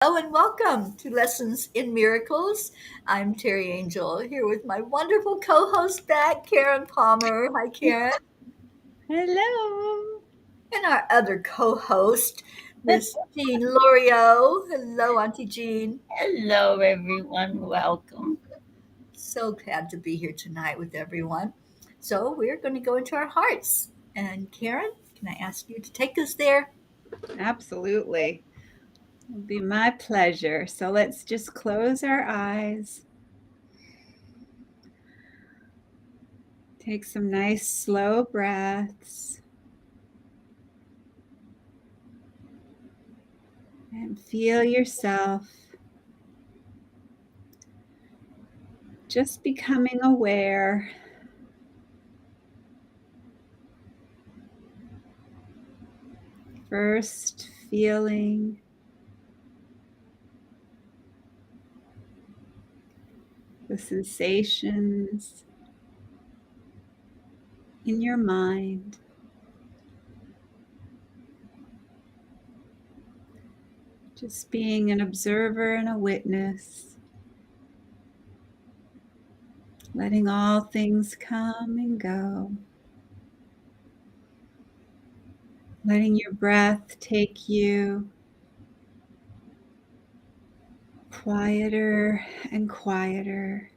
Hello and welcome to Lessons in Miracles. I'm Teri Angel here with my wonderful co-host back, Karen Palmer. Hi, Karen. Hello. And our other co-host, Miss Jean Lorio. Hello, Auntie Jean. Hello, everyone. Welcome. So glad to be here tonight with everyone. So we're going to go into our hearts. And Karen, can I ask you to take us there? Absolutely. It'll be my pleasure. So let's just close our eyes. Take some nice slow breaths. And feel yourself just becoming aware. First, feeling the sensations in your mind. Just being an observer and a witness. Letting all things come and go. Letting your breath take you quieter and quieter.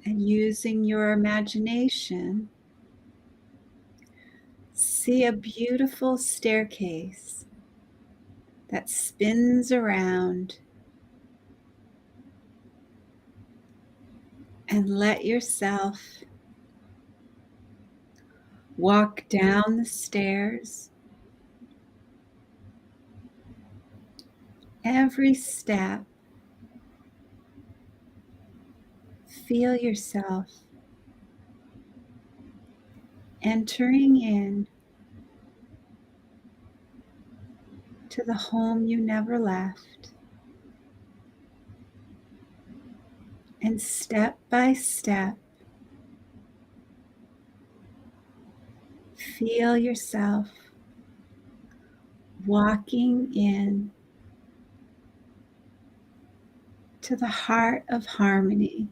And using your imagination, see a beautiful staircase that spins around, and let yourself walk down the stairs. Every step, feel yourself entering in to the home you never left. And step by step, feel yourself walking in to the heart of harmony,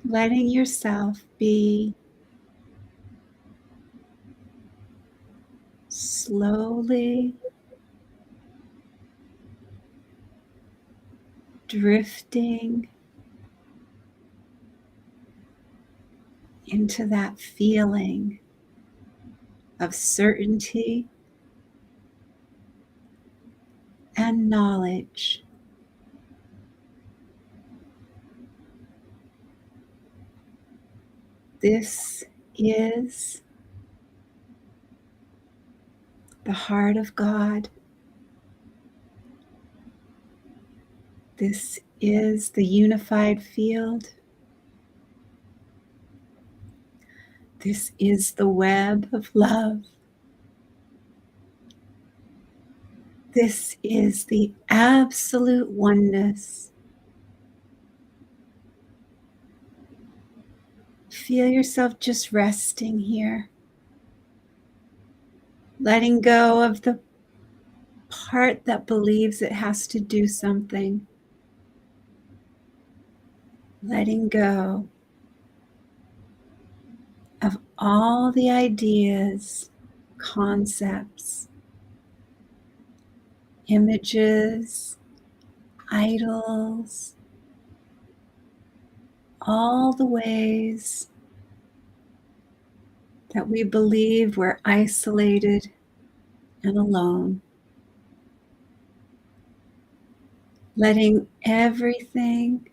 letting yourself be slowly drifting into that feeling of certainty and knowledge. This is the heart of God. This is the unified field. This is the web of love. This is the absolute oneness. Feel yourself just resting here, letting go of the part that believes it has to do something, letting go of all the ideas, concepts, images, idols, all the ways that we believe we're isolated and alone. Letting everything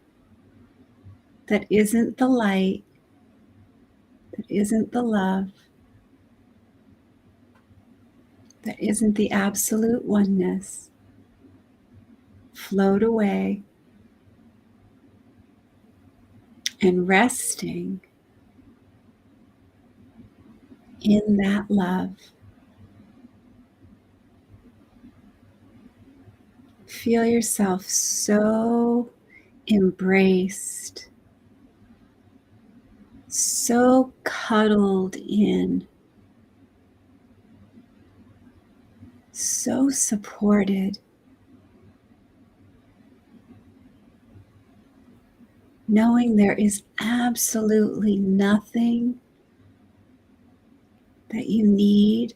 that isn't the light, that isn't the love, that isn't the absolute oneness, float away and resting in that love. Feel yourself so embraced, so cuddled in so supported, knowing there is absolutely nothing that you need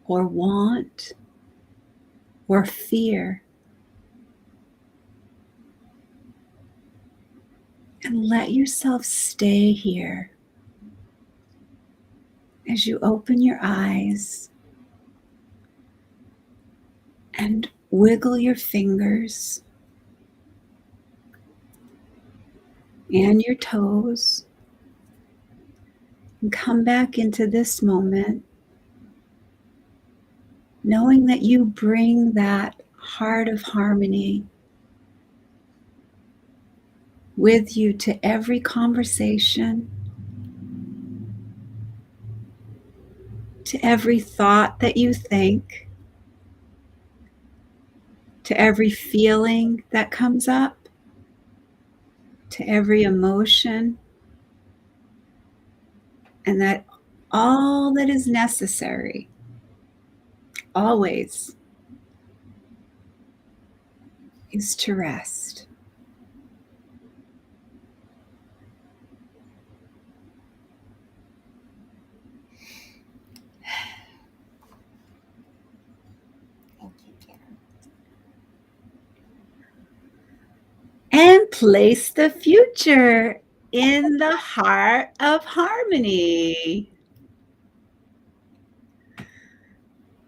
or want or fear. And let yourself stay here as you open your eyes and wiggle your fingers and your toes and come back into this moment, knowing that you bring that heart of harmony with you to every conversation, to every thought that you think, to every feeling that comes up, to every emotion, and that all that is necessary always is to rest. Thank you, Karen. And place the future in the heart of harmony.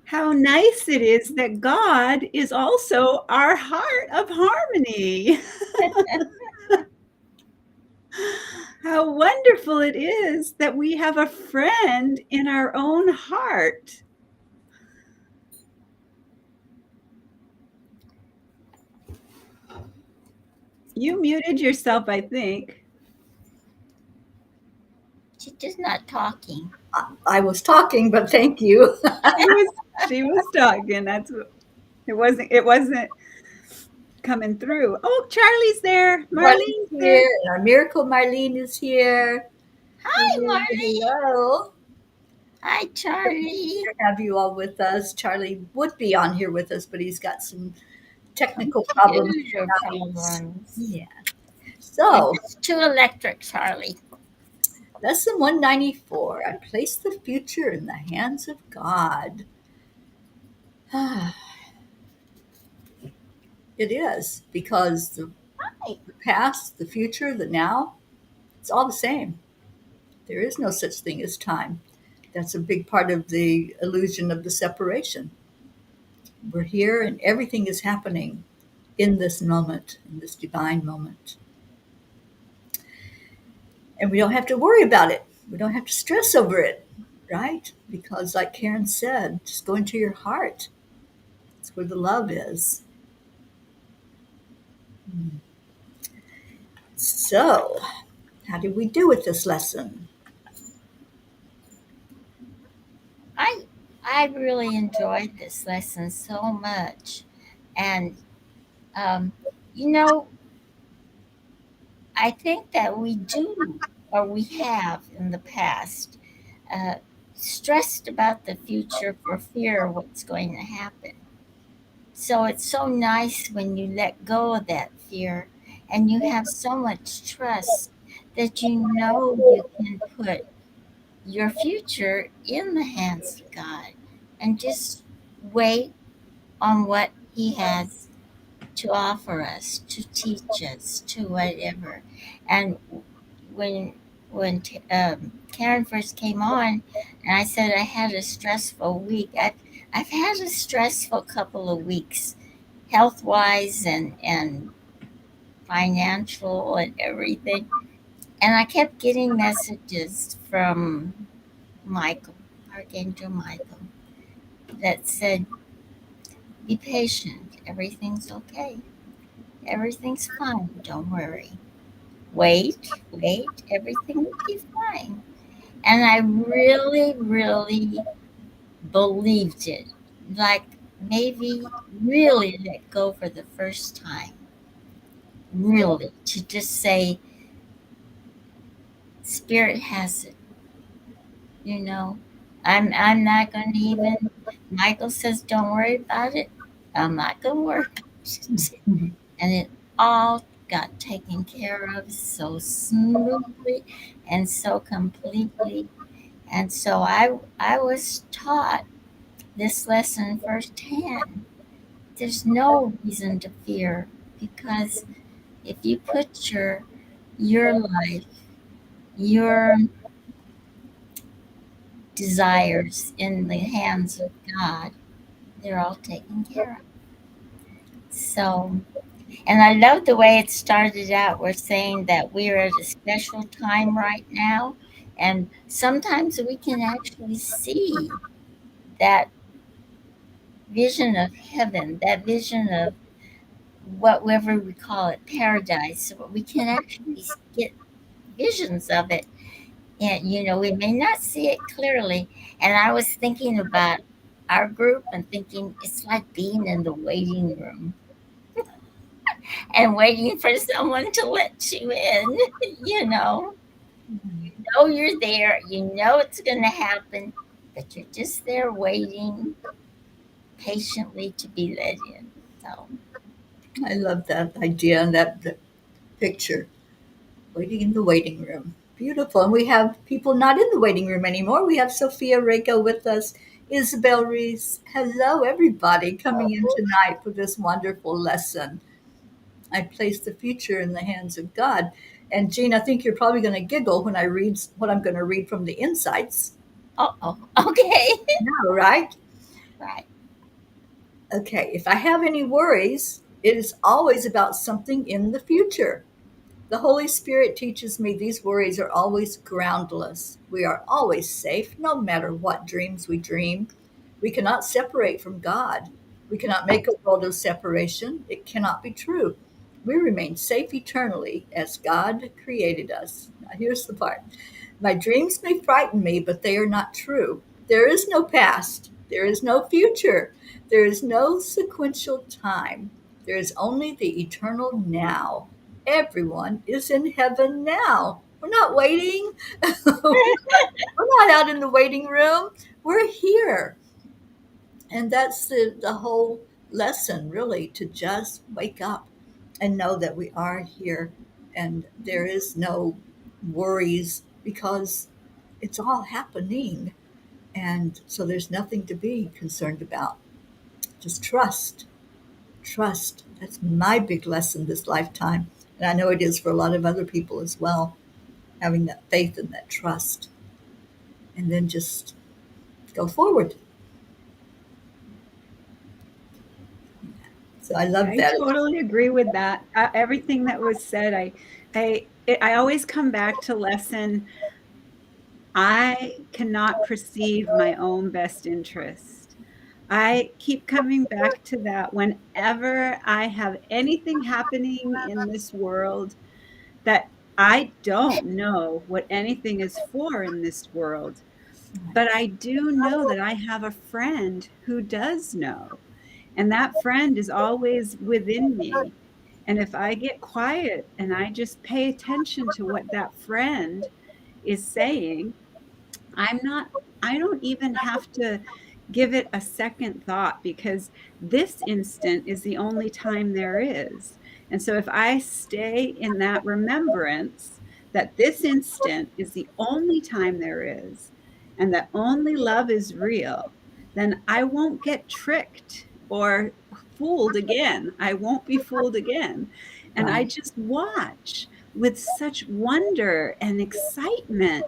How nice it is that God is also our heart of harmony. How wonderful it is that we have a friend in our own heart. You muted yourself, I think. She's just not talking. I was talking, but thank you. She was talking. That's what it wasn't coming through. Oh, Charlie's there. Marlene's there. Here, and our miracle Marlene is here. Hi, Marlene. Hello. Hi, Charlie. To have you all with us. Charlie would be on here with us, but he's got some technical problems. Computer problems. Yeah. So, It's too electric, Charlie. lesson 194. I place the future in the hands of God. It is, because the past, the future, the now, it's all the same. There is no such thing as time. That's a big part of the illusion of the separation. We're here and everything is happening in this moment, in this divine moment. And we don't have to worry about it. We don't have to stress over it, right? Because, like Karen said, just go into your heart. That's where the love is. So, how did we do with this lesson? I really enjoyed this lesson so much. And, um, you know, I think that we do, or we have in the past, uh, stressed about the future for fear of what's going to happen. So it's so nice when you let go of that fear and you have so much trust that you know you can put your future in the hands of God and just wait on what He has to offer us, to teach us, to whatever. And when Karen first came on, and I said I had a stressful week, I've had a stressful couple of weeks, health wise and financial and everything. And I kept getting messages from Michael, Archangel Michael, that said, "Be patient. Everything's okay. Everything's fine. Don't worry. Wait. Everything will be fine." And I really, really believed it. Like maybe really let go for the first time. Really. To just say, Spirit has it, you know. I'm not going to even. Michael says, "Don't worry about it." I'm not going to worry about it, and it all got taken care of so smoothly and so completely. And so I was taught this lesson firsthand. There's no reason to fear, because if you put your life, your desires in the hands of God, they're all taken care of. So, and I love the way it started out. We're saying that we're at a special time right now, and sometimes we can actually see that vision of heaven, that vision of whatever we call it, paradise. So we can actually get visions of it. And, we may not see it clearly. And I was thinking about our group and thinking it's like being in the waiting room and waiting for someone to let you in. You know, you're there, it's going to happen, but you're just there waiting patiently to be let in. So, I love that idea and that picture. Waiting in the waiting room. Beautiful. And we have people not in the waiting room anymore. We have Sophia Rego with us, Isabel Reese. Hello, everybody, coming in tonight for this wonderful lesson. I place the future in the hands of God. And Jean, I think you're probably going to giggle when I read what I'm going to read from the insights. oh, okay. No, right? Right. Okay, if I have any worries, it is always about something in the future. The Holy Spirit teaches me these worries are always groundless. We are always safe, no matter what dreams we dream. We cannot separate from God. We cannot make a world of separation. It cannot be true. We remain safe eternally as God created us. Now, here's the part. My dreams may frighten me, but they are not true. There is no past. There is no future. There is no sequential time. There is only the eternal now. Everyone is in heaven now. We're not waiting. We're not out in the waiting room. We're here. And that's the whole lesson, really, to just wake up and know that we are here and there is no worries because it's all happening. And so there's nothing to be concerned about. Just trust. Trust. That's my big lesson this lifetime. And I know it is for a lot of other people as well, having that faith and that trust. And then just go forward. So I love I that. totally agree with that. Everything that was said, I always come back to lesson. I cannot perceive my own best interest. I keep coming back to that whenever I have anything happening in this world that I don't know what anything is for in this world. But I do know that I have a friend who does know. And that friend is always within me. And if I get quiet and I just pay attention to what that friend is saying, I'm not, I don't even have to give it a second thought because this instant is the only time there is. And so if I stay in that remembrance that this instant is the only time there is and that only love is real, then I won't get tricked or fooled again. I won't be fooled again. And I Right. just watch with such wonder and excitement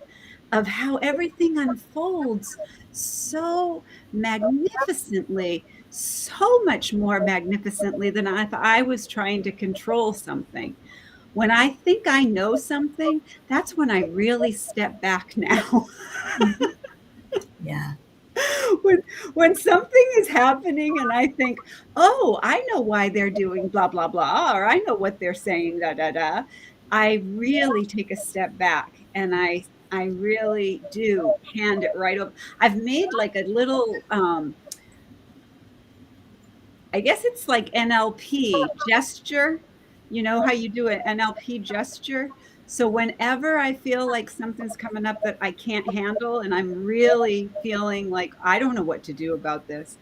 of how everything unfolds so magnificently, so much more magnificently than if I was trying to control something. When I think I know something, that's when I really step back now. Yeah. when when something is happening and I think, oh, I know why they're doing blah blah blah, or I know what they're saying, da da da. I really take a step back and I really do hand it right over. I've made like a little I guess it's like NLP gesture. You know how you do an NLP gesture? So whenever I feel like something's coming up that I can't handle and I'm really feeling like I don't know what to do about this,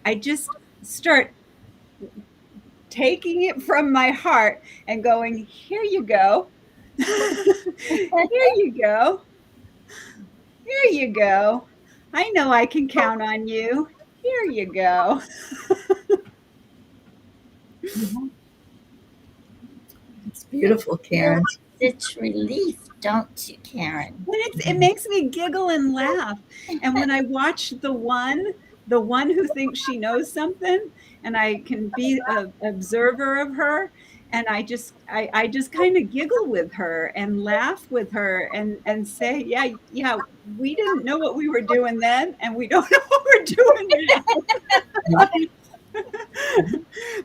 I just start taking it from my heart and going, here you go. Here you go. Here you go. I know I can count on you. Here you go. Mhm. It's beautiful, Feel Karen. such relief, don't you, Karen? And it makes me giggle and laugh. And when I watch the one who thinks she knows something, and I can be an observer of her, and I just kind of giggle with her and laugh with her and say, yeah, we didn't know what we were doing then, and we don't know what we're doing now.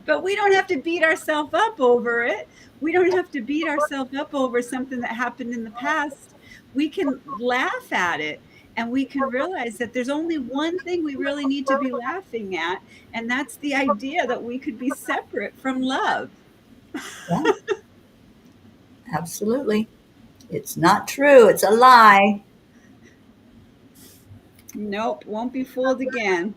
But we don't have to beat ourselves up over it. We don't have to beat ourselves up over something that happened in the past. We can laugh at it and we can realize that there's only one thing we really need to be laughing at, and that's the idea that we could be separate from love. Yeah, absolutely. It's not true. It's a lie. Nope, won't be fooled again.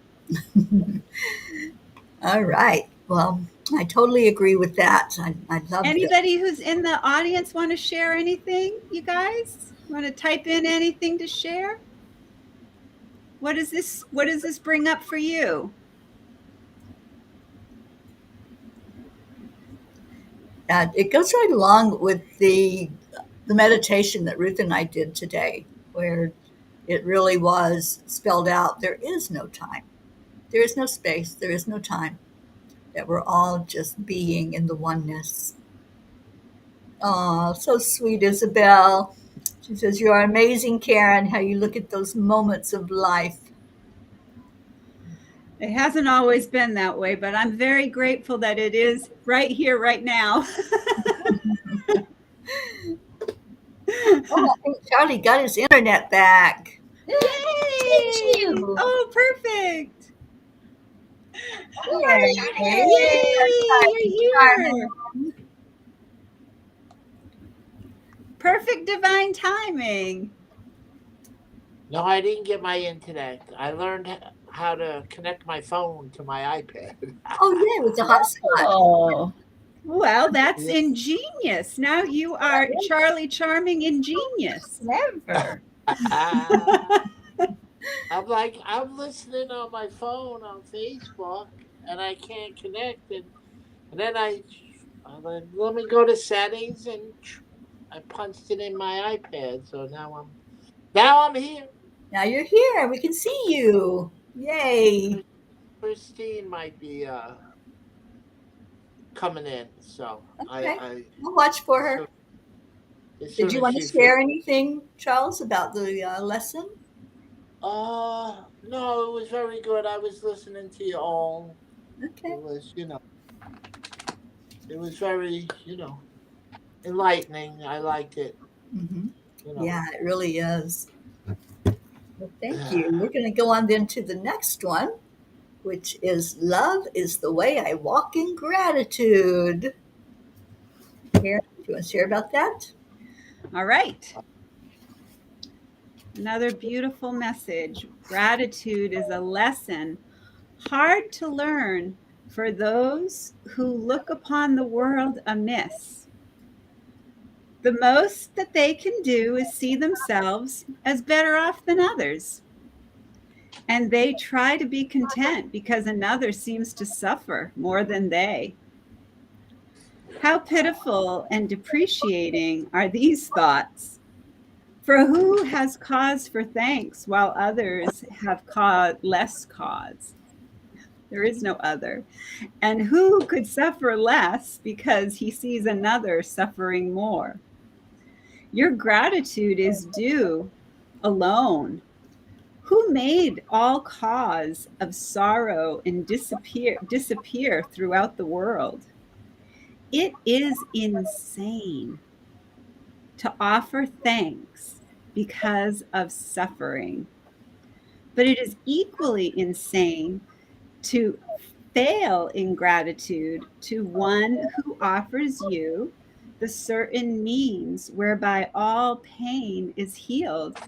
All right. Well, I totally agree with that. I love that. Anybody who's in the audience want to share anything, you guys? Want to type in anything to share? What does this bring up for you? It goes right along with the meditation that Ruth and I did today, where it really was spelled out. There is no time. There is no space. There is no time. That we're all just being in the oneness. Oh, so sweet, Isabel. She says, "You are amazing, Karen, how you look at those moments of life." It hasn't always been that way, but I'm very grateful that it is right here, right now. Oh, I think Charlie got his internet back. Did Yay! you? Oh, perfect. There you Yay! You're here. Carmen. Perfect divine timing. No, I didn't get my internet. I learned how to connect my phone to my iPad. Oh, yeah, with the hot spot. Oh, Well, that's Yeah. ingenious. Now you are Charlie Charming ingenious. clever. I'm listening on my phone on Facebook, and I can't connect, and then I'm like, let me go to settings, and I punched it in my iPad. So now I'm here. Now you're here. We can see you. Yay. Christine might be coming in, so Okay. I I'll watch for as her. soon, as Did soon you as want to she share figures. anything, Charles, about the lesson? No, it was very good. I was listening to you all. Okay. It was very, enlightening. I liked it, Hmm. you know. Yeah, it really is. Well, thank you. We're going to go on then to the next one, which is Love is the Way I Walk in Gratitude. Here, do you want to share about that? All right. Another beautiful message. Gratitude is a lesson hard to learn for those who look upon the world amiss. The most that they can do is see themselves as better off than others. And they try to be content because another seems to suffer more than they. How pitiful and depreciating are these thoughts? For who has cause for thanks while others have less cause? There is no other. And who could suffer less because he sees another suffering more? Your gratitude is due alone. Who made all cause of sorrow and disappear throughout the world? It is insane to offer thanks because of suffering. But it is equally insane to fail in gratitude to one who offers you the certain means whereby all pain is healed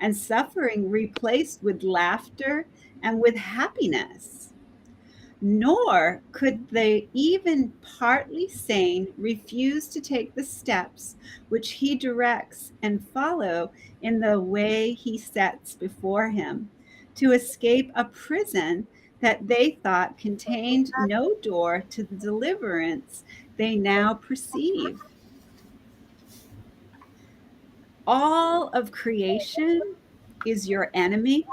and suffering replaced with laughter and with happiness. Nor could the even partly sane refuse to take the steps which he directs and follow in the way he sets before him to escape a prison that they thought contained no door to the deliverance they now perceive. All of creation is your enemy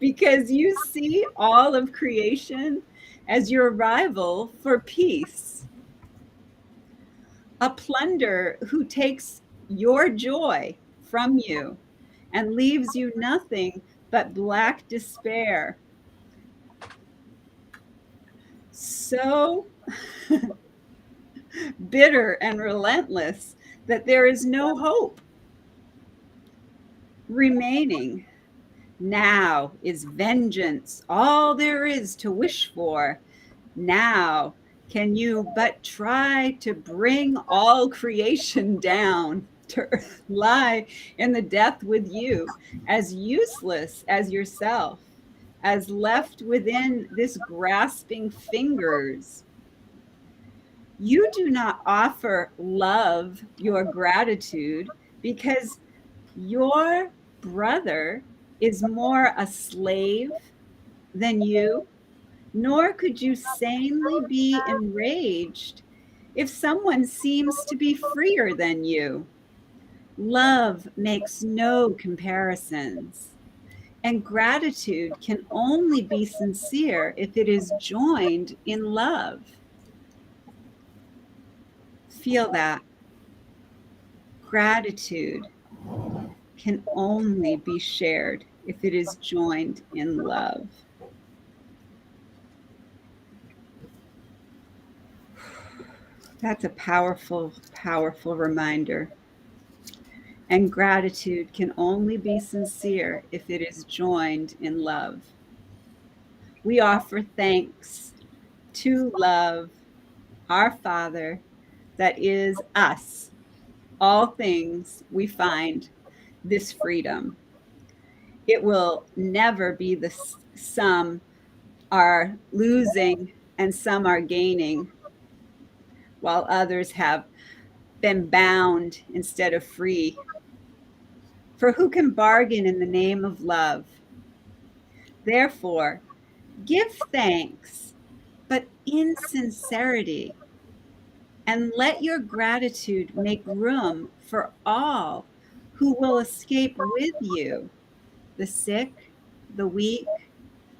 because you see all of creation as your rival for peace. A plunder who takes your joy from you and leaves you nothing but black despair. So bitter and relentless that there is no hope remaining. Now is vengeance all there is to wish for. Now can you but try to bring all creation down to lie in the death with you, as useless as yourself, as left within this grasping fingers. You do not offer love your gratitude because your brother is more a slave than you, nor could you sanely be enraged if someone seems to be freer than you. Love makes no comparisons, and gratitude can only be sincere if it is joined in love. Feel that. Gratitude can only be shared if it is joined in love. That's a powerful, powerful reminder. And gratitude can only be sincere if it is joined in love. We offer thanks to love, our Father, that is us. All things we find this freedom. It will never be the some are losing and some are gaining, while others have been bound instead of free. For who can bargain in the name of love? Therefore, give thanks, but in sincerity, and let your gratitude make room for all who will escape with you, the sick, the weak,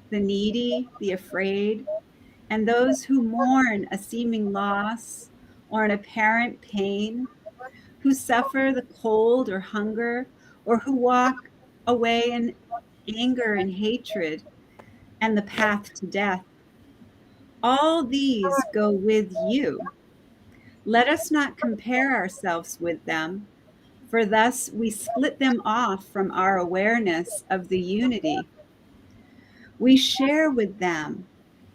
the needy, the afraid, and those who mourn a seeming loss or an apparent pain, who suffer the cold or hunger, or who walk away in anger and hatred and the path to death. All these go with you. Let us not compare ourselves with them, for thus we split them off from our awareness of the unity. We share with them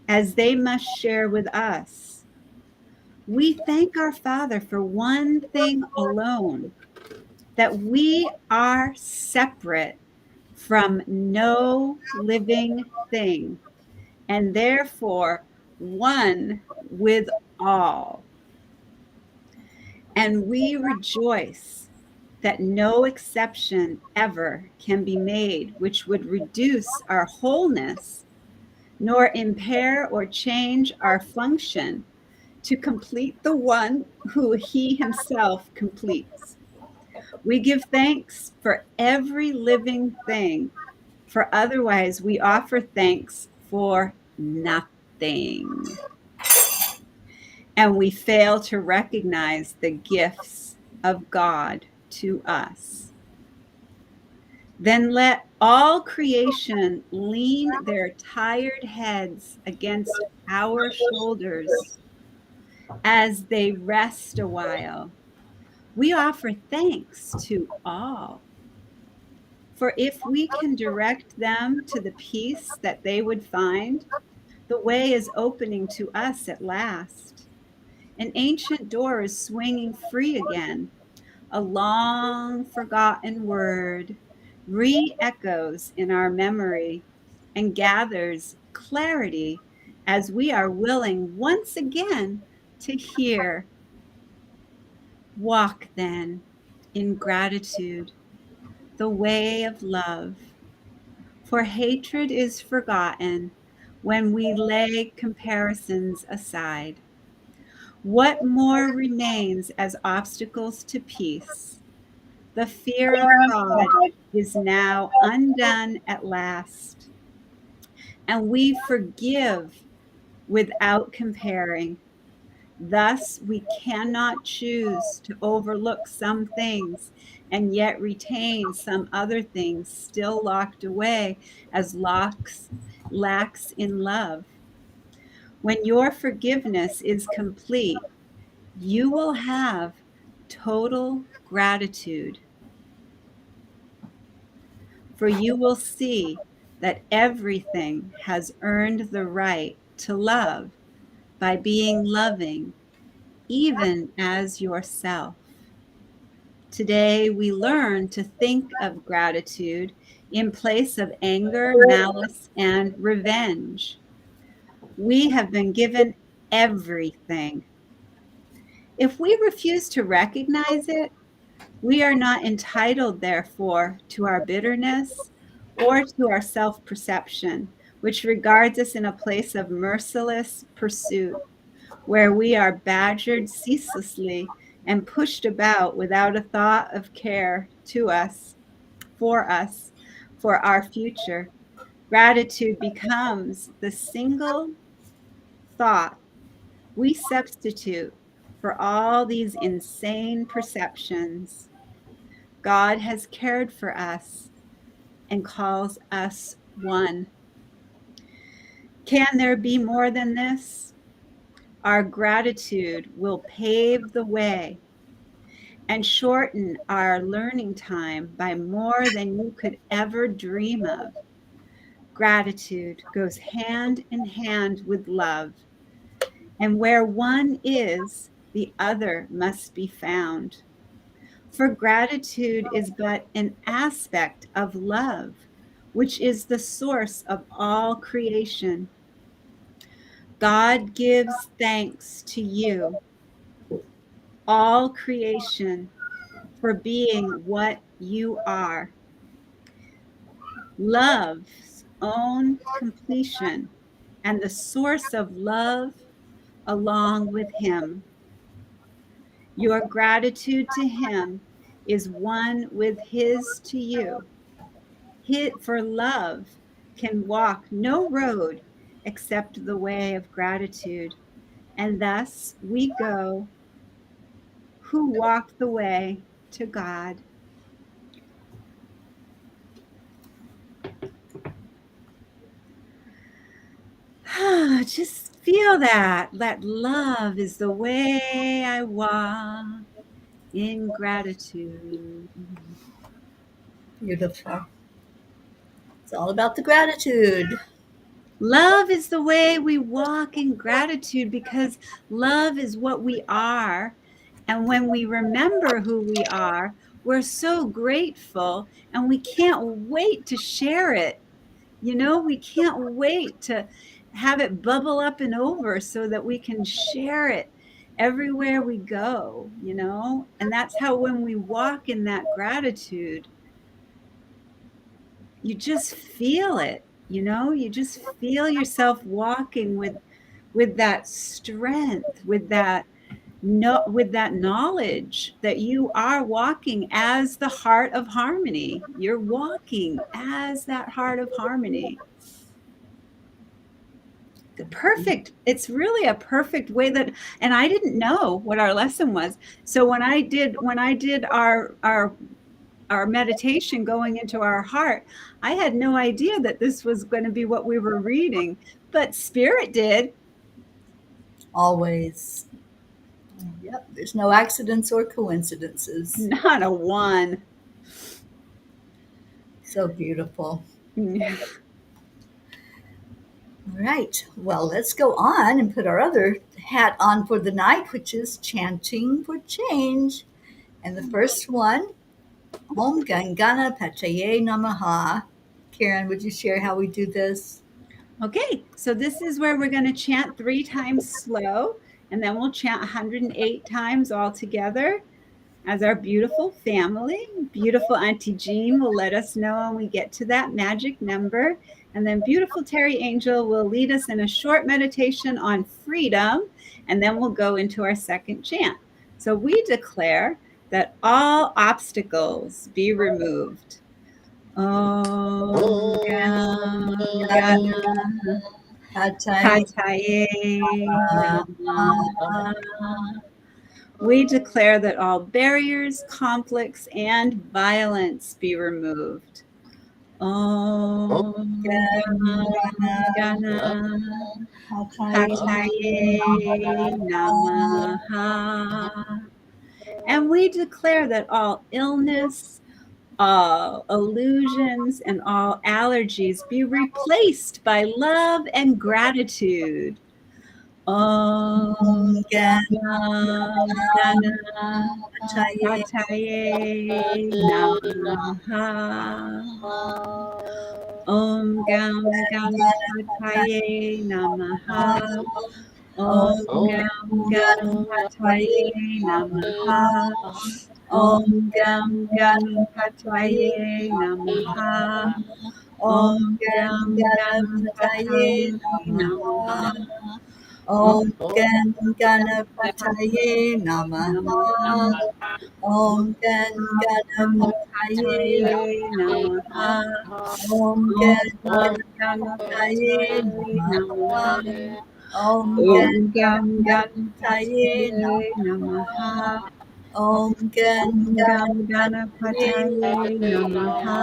as they must share with us. We thank our Father for one thing alone, that we are separate from no living thing, and therefore one with all. And we rejoice that no exception ever can be made which would reduce our wholeness, nor impair or change our function to complete the one who he himself completes. We give thanks for every living thing, for otherwise we offer thanks for nothing. And we fail to recognize the gifts of God to us. Then let all creation lean their tired heads against our shoulders as they rest a while. We offer thanks to all. For if we can direct them to the peace that they would find, the way is opening to us at last. An ancient door is swinging free again. A long forgotten word re-echoes in our memory and gathers clarity as we are willing once again to hear. Walk then in gratitude, the way of love. For hatred is forgotten when we lay comparisons aside. What more remains as obstacles to peace? The fear of God is now undone at last, and we forgive without comparing. Thus, we cannot choose to overlook some things and yet retain some other things still locked away as lacks in love. When your forgiveness is complete, you will have total gratitude, for you will see that everything has earned the right to love by being loving, even as yourself. Today, we learn to think of gratitude in place of anger, malice, and revenge. We have been given everything. If we refuse to recognize it, we are not entitled, therefore, to our bitterness or to our self perception, which regards us in a place of merciless pursuit, where we are badgered ceaselessly and pushed about without a thought of care to us, for our future. Gratitude becomes the single thought we substitute for all these insane perceptions. God has cared for us and calls us one. Can there be more than this? Our gratitude will pave the way and shorten our learning time by more than you could ever dream of. Gratitude goes hand in hand with love, and where one is, the other must be found. For gratitude is but an aspect of love, which is the source of all creation. God gives thanks to you, all creation, for being what you are. Love's own completion and the source of love along with him. Your gratitude to him is one with his to you. For love can walk no road except the way of gratitude. And thus we go who walk the way to God. Just feel that love is the way I walk in gratitude. Beautiful. It's all about the gratitude. Love is the way we walk in gratitude because love is what we are. And when we remember who we are, we're so grateful and we can't wait to share it. We can't wait to have it bubble up and over so that we can share it everywhere we go, And that's how when we walk in that gratitude, you just feel it, you just feel yourself walking with that strength, with that knowledge that you are walking as the heart of harmony. You're walking as that heart of harmony. It's really a perfect way and I didn't know what our lesson was. So when I did our meditation going into our heart, I had no idea that this was going to be what we were reading, but Spirit did. Always. Yep, there's no accidents or coincidences. Not a one. So beautiful. All right. Well, let's go on and put our other hat on for the night, which is chanting for change. And the first one, Om Gam Ganapataye Namaha. Karen, would you share how we do this? Okay, so this is where we're going to chant 3 times slow, and then we'll chant 108 times all together as our beautiful family. Beautiful Auntie Jean will let us know when we get to that magic number. And then beautiful Teri Angel will lead us in a short meditation on freedom, and then we'll go into our second chant. So we declare that all obstacles be removed. Om Gam Ganapataye Namaha. We declare that all barriers, conflicts, and violence be removed. Om Ganapataye Namaha. And we declare that all illness, all illusions, and all allergies be replaced by love and gratitude. Om Gam Ganapataye Namaha. Om Gam Ganapataye Namaha. Om Gam Ganapataye Namaha. Om Gam Ganapataye Namaha. Om Gam Ganapataye Namaha. Om Gam Ganapataye Namaha. Om Gam Ganapataye Namaha. Om Gam Ganapataye Namaha. Om Gam Ganapataye Namaha. Om Gam Ganapataye Ganapataye Namaha.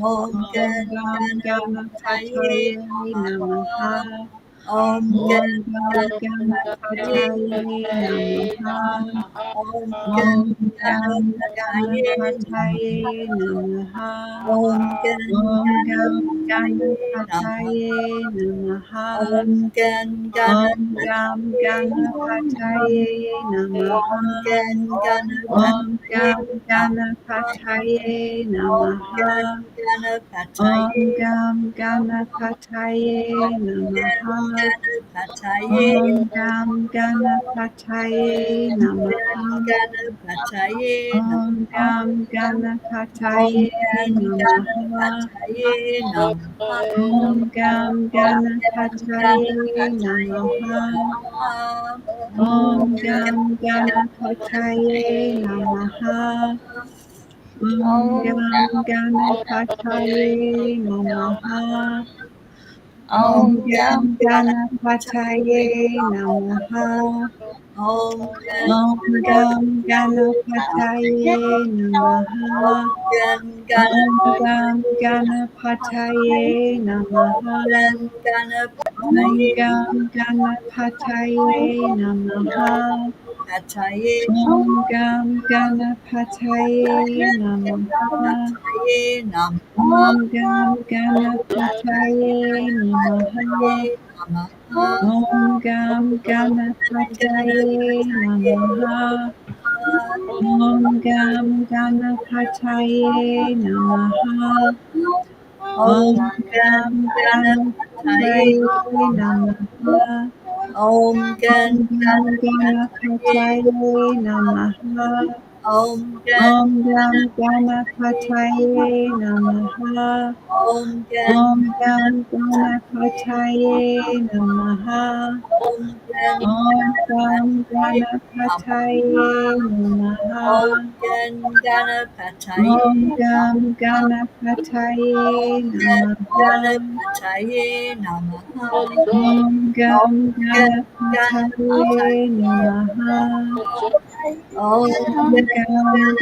Om Gam Ganapataye Ganapataye Namaha. Om Gam Ganapataye Namaha. Om Gam Om Ganapataye Ganapataye Namaha. Om Gam Om Ganapataye Ganapataye Namaha. Om Gam Om Ganapataye Om Namaha. Gam Om Ganapataye Ganapataye Om Namaha. Gam Ganapataye Om Ganapataye Namaha. Ganapataye Om Ganapataye Namaha. Ganapataye Om Om Ganapataye Namaha. Ganapataye Namaha Om Om Ganapataye Ganapataye Namaha. Namaha Om Ganapataye Namaha. Om Ganapataye Namaha. Om Om Ganapataye Namaha. Om Om Ganapataye Namaha. Om Ganapataye Namaha. Om Ganapataye Ganapataye Namaha. Pataye Om Ganapataye Namaha. Pataye Namaha Om Ganapataye Namaha. Namaha Om Ganapataye Namaha. Om Ganapataye Namaha. Om Om Ganapataye Ganapataye Namaha. Om Om Ganapataye Ganapataye Namaha. Om Om Ganapataye Namaha. Om Om Ganapataye Namaha. Om Om Ganapataye Namaha. Ganapataye Om Ganapataye Namaha. Ganapataye Namaha Om Om Ganapataye Namaha. Om Om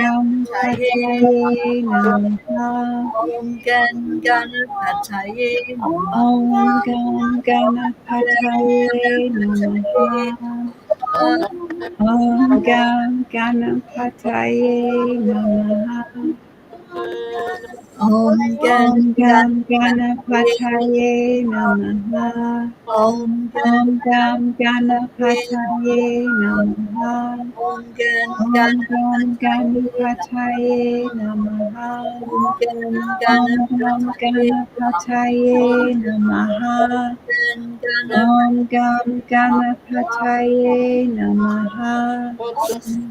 Ganapataye Namaha. Om Ganapataye Om Ganapataye Namaha. Om Ganapataye Namaha. Om Gam Om Gam Ganapataye Ganapataye Namaha. Om Gam Om Gam Ganapataye Ganapataye Namaha. Om Gam Om Gam Ganapataye Ganapataye Namaha. Om Gam Om Gam Ganapataye Ganapataye Namaha.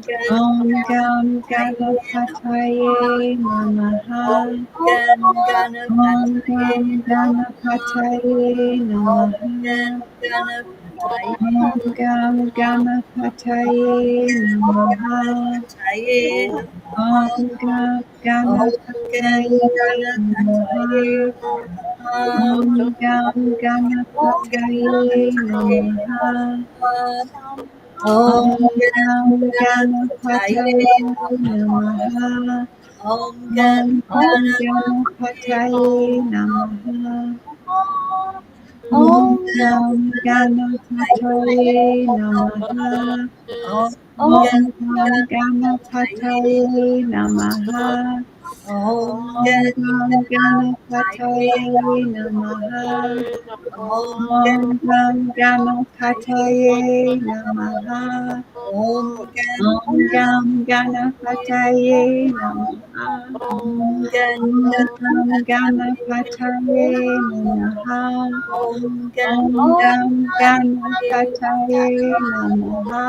Gam Om Gam Ganapataye Ganapataye Namaha. Om Gam Om Gam Ganapataye Ganapataye Namaha. Om Gam Om Ganapataye Gam Ganapataye Namaha. Ganapataye Om Gam Ganapataye Namaha. Ganapataye Om Namaha Gam Om Gam Ganapataye Namaha. Ganapataye Namaha Om Gam Ganapataye Namaha. Om Om Gam Gam Ganapataye Ganapataye Namaha Namaha. Om Gam Om Gam Ganapataye Ganapataye Namaha. Om Om Gam Gam Ganapataye Ganapataye Namaha. Om Om Gam Gam Ganapataye Ganapataye Namaha. Om Om Gam Gam Ganapataye Ganapataye Namaha. Om Om Gam Gam Ganapataye Namaha. Om Gam Om Gam Ganapataye Namaha. Om Gam Om Gam Ganapataye Ganapataye Namaha. Om Gam Om Gam Ganapataye Ganapataye Namaha.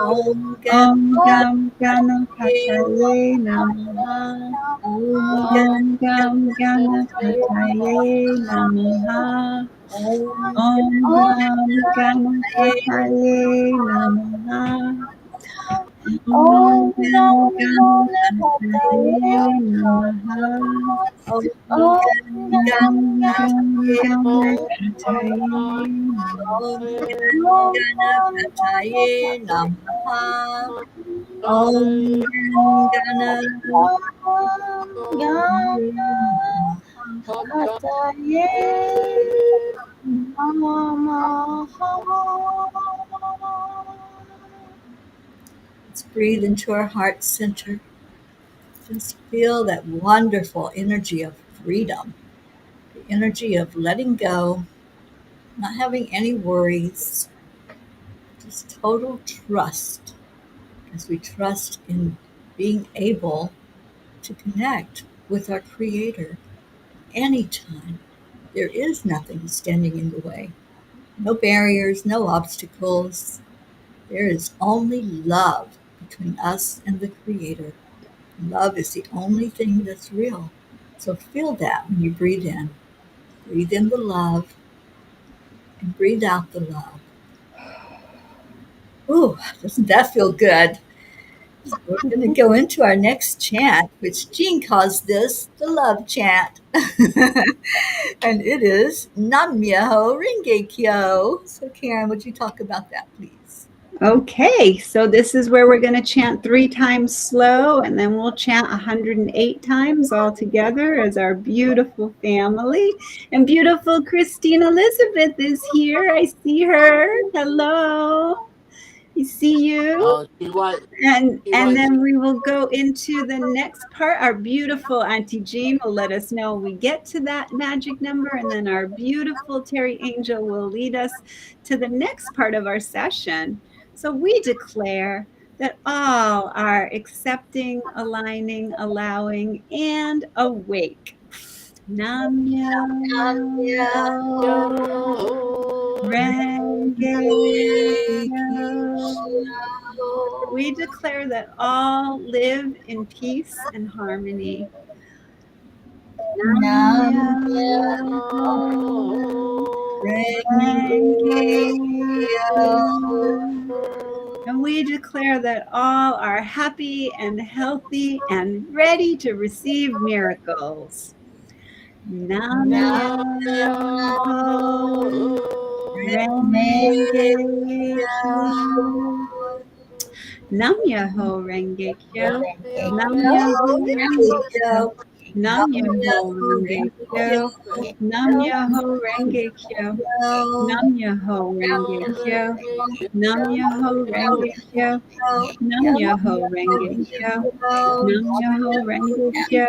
Om Gam Om Gam Ganapataye Ganapataye Namaha. Om Gam Om Gam Ganapataye Ganapataye Namaha. Om Om Gam Gam Ganapataye Ganapataye Namaha. Om Om Gam Gam Ganapataye Namaha. Om Gam Om Gam Ganapataye Ganapataye Om Gam Ganapataye Namaha Om Gam Ganapataye Namaha Let's breathe into our heart center. Just feel that wonderful energy of freedom, the energy of letting go, not having any worries, just total trust as we trust in being able to connect with our Creator anytime. There is nothing standing in the way, no barriers, no obstacles. There is only love between us and the Creator. Love is the only thing that's real. So feel that when you breathe in. Breathe in the love and breathe out the love. Ooh, doesn't that feel good? So we're going to go into our next chant, which Jean calls this the love chant. And it is Nam Myoho Renge Kyo. So Karen, would you talk about that, please? Okay, so this is where we're going to chant 3 times slow, and then we'll chant 108 times all together as our beautiful family. And beautiful Christine Elizabeth is here. I see her. Hello. I see you. Oh, she was. And She and was. then we will go into the next part. Our beautiful Auntie Jean will let us know when we get to that magic number, and then our beautiful Teri Angel will lead us to the next part of our session. So we declare that all are accepting, aligning, allowing, and awake. Nam Nam myoho Myoho renge kyo. We Renge declare that all live in peace and harmony. Nam Nam myoho Renge renge kyo. And we declare that all are happy and healthy and ready to receive miracles. Nam myoho renge kyo. Nam Myoho Renge Kyo. Nam Myoho Renge Kyo. Nam Myoho Renge Kyo. Nam Myoho Renge Kyo. Nam Myoho Renge Kyo. Nam Myoho Renge Kyo. Nam Myoho Renge Kyo. Nam Myoho Renge Kyo.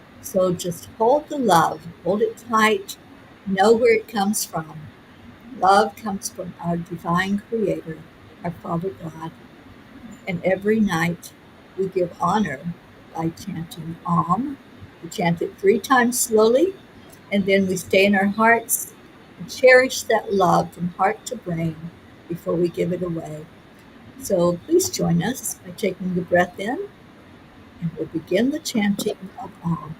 So just hold the love, hold it tight, know where it comes from. Love comes from our divine creator, our Father God. And every night we give honor by chanting Om. We chant it 3 times slowly, and then we stay in our hearts and cherish that love from heart to brain before we give it away. So please join us by taking the breath in, and we'll begin the chanting of Om.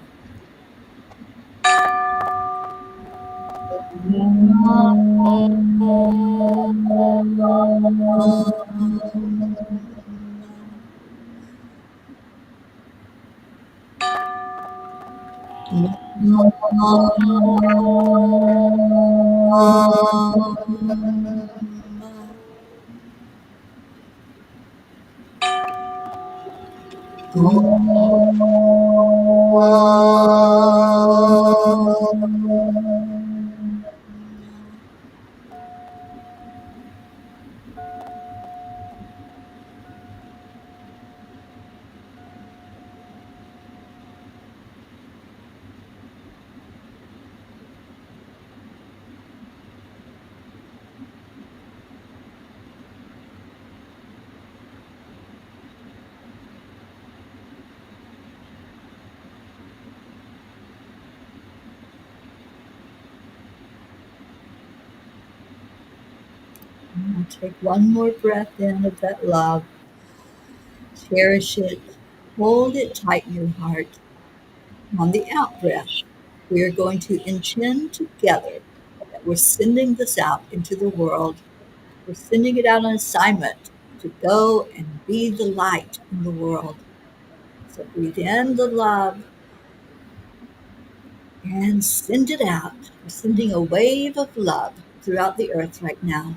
Now take one more breath in of that love. Cherish it. Hold it tight in your heart. On the out breath, we are going to intend together that we're sending this out into the world. We're sending it out on assignment to go and be the light in the world. So breathe in the love and send it out. We're sending a wave of love throughout the earth right now.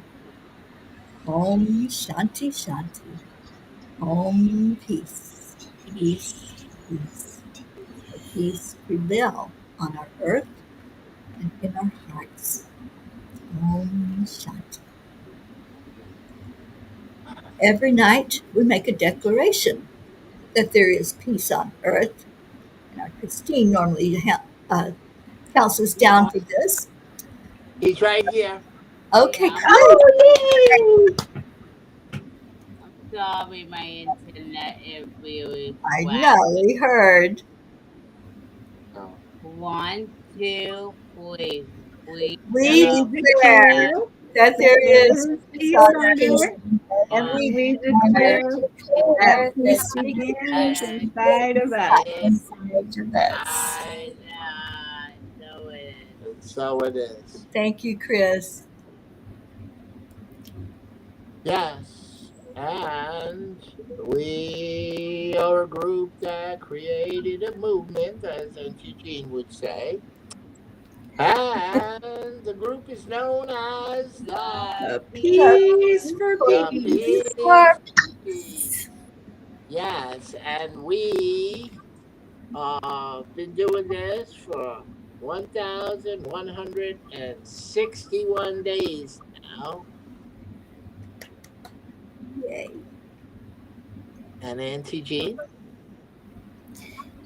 Om Shanti Shanti. Om Peace. Peace. Peace. Peace prevail on our earth and in our hearts. Om Shanti. Every night we make a declaration that there is peace on earth. And our Christine normally uh, counts us down for this. He's right here. Okay, Yeah, great. Oh, yay! I'm sorry my internet is really I crap. know, we heard. Oh. 1, 2, 3. We We We declare declare declare that that there there is is peace peace on There's on earth. peace earth, on earth, And on we we and we declare declare that declare peace peace that peace begins earth inside of us. inside of us. inside so it is. And so it is. Thank you, Chris. Yes. And we are a group that created a movement, as Auntie Jean would say. And the group is known as The Peace for The peace. Peace for Peace. peace. Yes, and we been doing this for 1,161 days now. Yay. And Auntie Jean?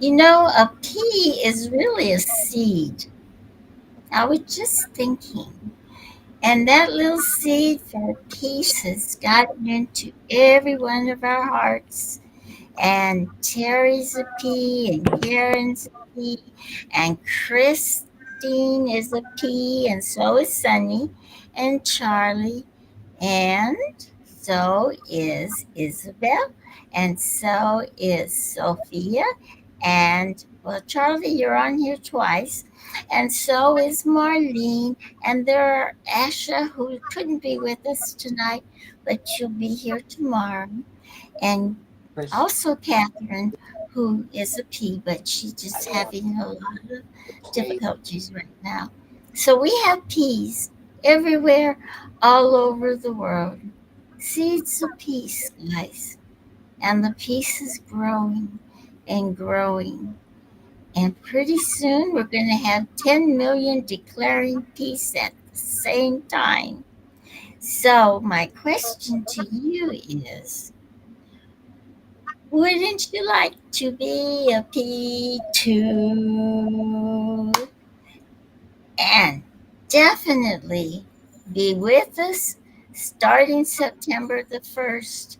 You know, a pea is really a seed. I was just thinking. And that little seed for peace has gotten into every one of our hearts. And Terry's a P, and Karen's a P, and Christine is a P, and so is Sunny, and Charlie, and so is Isabel, and so is Sophia, and well, Charlie, you're on here twice, and so is Marlene, and there are Asha who couldn't be with us tonight, but she'll be here tomorrow, and Chris. also Catherine, who is a P, but she's I just love having a lot of the play. difficulties right now. So we have P's everywhere, all over the world. Seeds of peace, guys. And the peace is growing and growing. And pretty soon we're going to have 10 million declaring peace at the same time. So, my question to you is, Wouldn't you like to be a P too? And definitely be with us starting September the 1st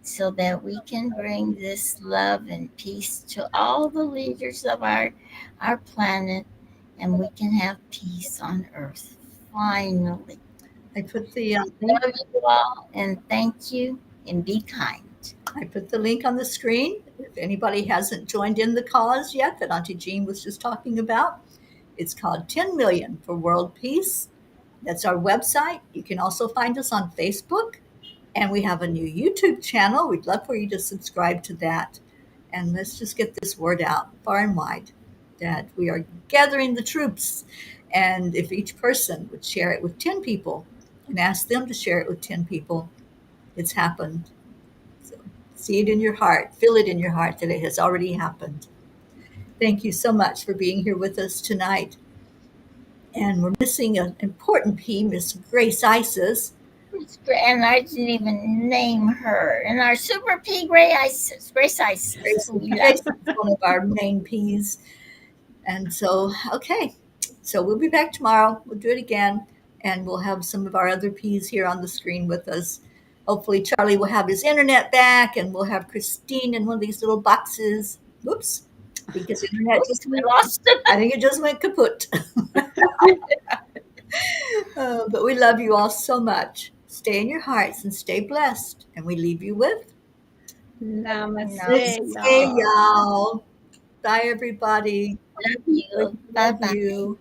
so that we can bring this love and peace to all the leaders of our planet and we can have peace on earth finally. I put the link. Love you all and thank you and be kind. I put the link on the screen. If anybody hasn't joined in the cause yet that Auntie Jean was just talking about, it's called 10 Million for World Peace. That's our website. You can also find us on Facebook, and we have a new YouTube channel. We'd love for you to subscribe to that. And let's just get this word out far and wide that we are gathering the troops. And if each person would share it with 10 people and ask them to share it with 10 people, it's happened. So see it in your heart, feel it in your heart that it has already happened. Thank you so much for being here with us tonight. And we're missing an important P, Miss Grace Isis. And I didn't even name her. And our super P, Grace Isis. Grace We Grace love is one of our main P's. And so, okay. So we'll be back tomorrow. We'll do it again. And we'll have some of our other P's here on the screen with us. Hopefully, Charlie will have his internet back, and we'll have Christine in one of these little boxes. Whoops. I think his internet just we went, lost it. I think it just went kaput. But we love you all so much. Stay in your hearts and stay blessed. And we leave you with Namaste, Namaste. Hey, y'all. y'all. Bye, everybody. Love you. Love Bye bye. you.